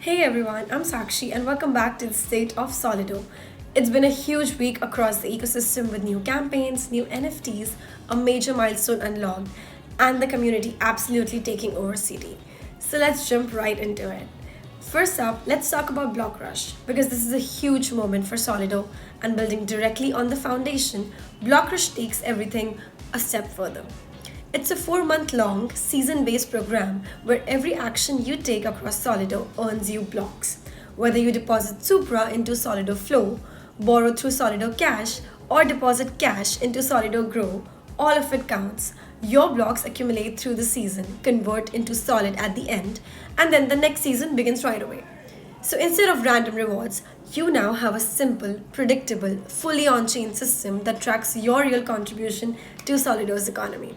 Hey everyone, I'm Sakshi and welcome back to the State of Solido. It's been a huge week across the ecosystem with new campaigns, new NFTs, a major milestone unlocked, and the community absolutely taking over CD. So let's jump right into it. First up, let's talk about BlockRush because this is a huge moment for Solido and building directly on the foundation, BlockRush takes everything a step further. It's a 4 month long, season based program where every action you take across Solido earns you blocks. Whether you deposit Supra into Solido Flow, borrow through Solido Cash, or deposit cash into Solido Grow, all of it counts. Your blocks accumulate through the season, convert into solid at the end, and then the next season begins right away. So instead of random rewards, you now have a simple, predictable, fully on chain system that tracks your real contribution to Solido's economy.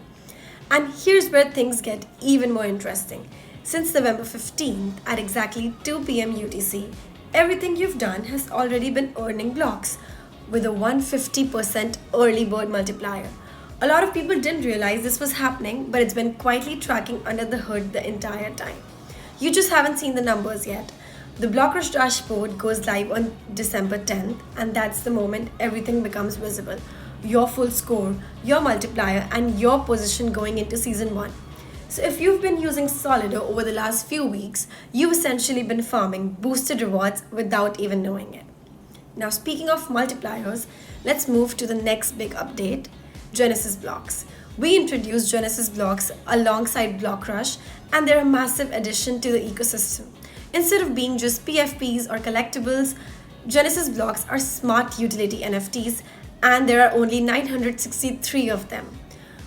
And here's where things get even more interesting. Since November 15th at exactly 2 p.m. UTC, everything you've done has already been earning blocks with a 150% early bird multiplier. A lot of people didn't realize this was happening, but it's been quietly tracking under the hood the entire time. You just haven't seen the numbers yet. The BlockRush dashboard goes live on December 10th, and that's the moment everything becomes visible. Your full score, your multiplier, and your position going into season 1. So, if you've been using Solido over the last few weeks, you've essentially been farming boosted rewards without even knowing it. Now, speaking of multipliers, let's move to the next big update, Genesis blocks. We introduced Genesis blocks alongside BlockRush, and they're a massive addition to the ecosystem. Instead of being just PFPs or collectibles, Genesis blocks are smart utility NFTs, and there are only 963 of them.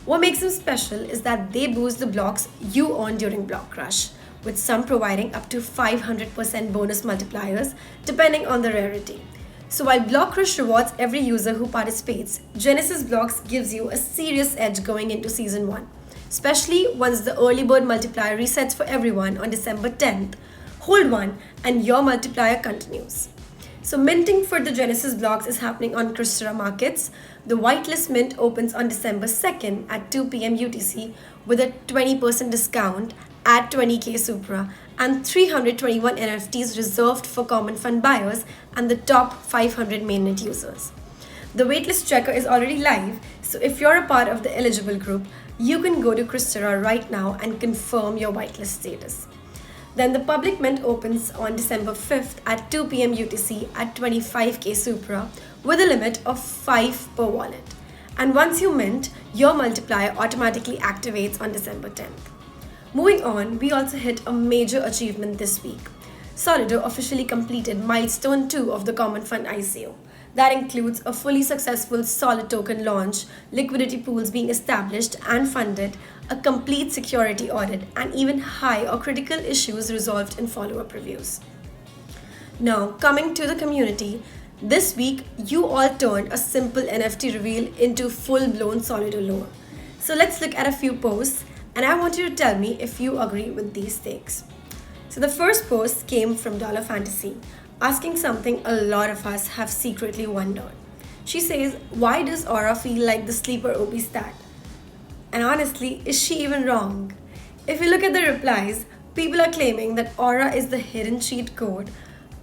What makes them special is that they boost the blocks you earn during BlockRush, with some providing up to 500% bonus multipliers depending on the rarity. So while BlockRush rewards every user who participates, Genesis blocks gives you a serious edge going into season 1, especially once the early bird multiplier resets for everyone on December 10th. Hold one and your multiplier continues. So minting for the Genesis blocks is happening on Crystara markets. The whitelist mint opens on December 2nd at 2 p.m. UTC with a 20% discount at 20k Supra and 321 NFTs reserved for common fund buyers and the top 500 mainnet users. The waitlist tracker is already live, so if you're a part of the eligible group, you can go to Crystara right now and confirm your whitelist status. Then the public mint opens on December 5th at 2 p.m. UTC at 25k Supra with a limit of 5 per wallet. And once you mint, your multiplier automatically activates on December 10th. Moving on, we also hit a major achievement this week. Solido officially completed milestone 2 of the Common Fund ICO. That includes a fully successful Solid token launch, liquidity pools being established and funded, a complete security audit, and even high or critical issues resolved in follow-up reviews. Now, coming to the community, this week you all turned a simple NFT reveal into full-blown Solido lore. So let's look at a few posts, and I want you to tell me if you agree with these takes. So the first post came from Dollar Fantasy, asking something a lot of us have secretly wondered. She says, why does Aura feel like the sleeper OP stat? And honestly, is she even wrong? If you look at the replies, people are claiming that Aura is the hidden cheat code,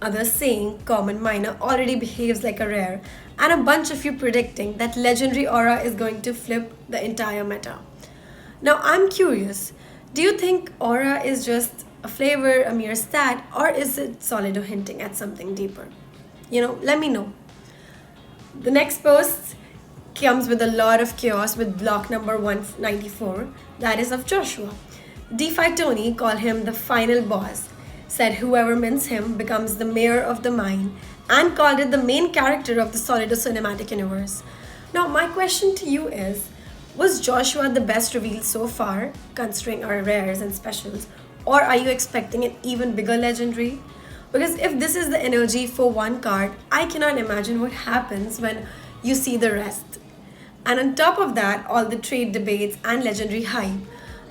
others saying Common Miner already behaves like a rare, and a bunch of you predicting that Legendary Aura is going to flip the entire meta. Now I'm curious, do you think Aura is just a flavor, a mere stat, or is it Solido hinting at something deeper? Let me know. The next post comes with a lot of chaos with block number 194, that is of Joshua. DeFi Tony called him the final boss, said whoever mints him becomes the mayor of the mine, and called it the main character of the Solido cinematic universe. Now my question to you is, was Joshua the best reveal so far, considering our rares and specials, or are you expecting an even bigger legendary? Because if this is the energy for one card, I cannot imagine what happens when you see the rest. And on top of that, all the trade debates and legendary hype,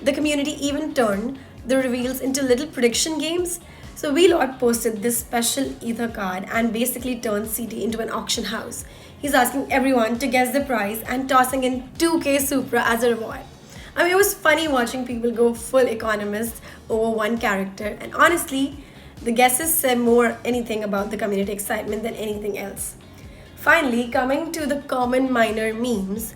the community even turned the reveals into little prediction games. So Wheelot posted this special ether card and basically turned CD into an auction house. He's asking everyone to guess the price and tossing in 2k Supra as a reward. It was funny watching people go full economist over one character, and honestly, The guesses say more anything about the community excitement than anything else. Finally, coming to the common miner memes,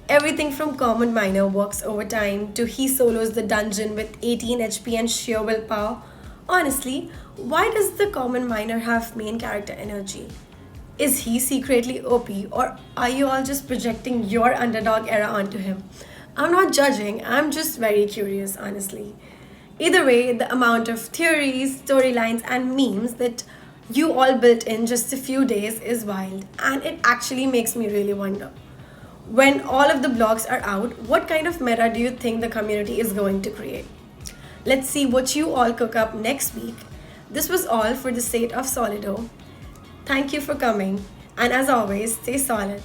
everything from common miner works overtime to he solos the dungeon with 18 HP and sheer willpower. Honestly, why does the common miner have main character energy? Is he secretly OP, or are you all just projecting your underdog era onto him? I'm not judging, I'm just very curious, honestly. Either way, the amount of theories, storylines, and memes that you all built in just a few days is wild, and it actually makes me really wonder. When all of the blocks are out, what kind of meta do you think the community is going to create? Let's see what you all cook up next week. This was all for the State of Solido. Thank you for coming, and as always, stay solid.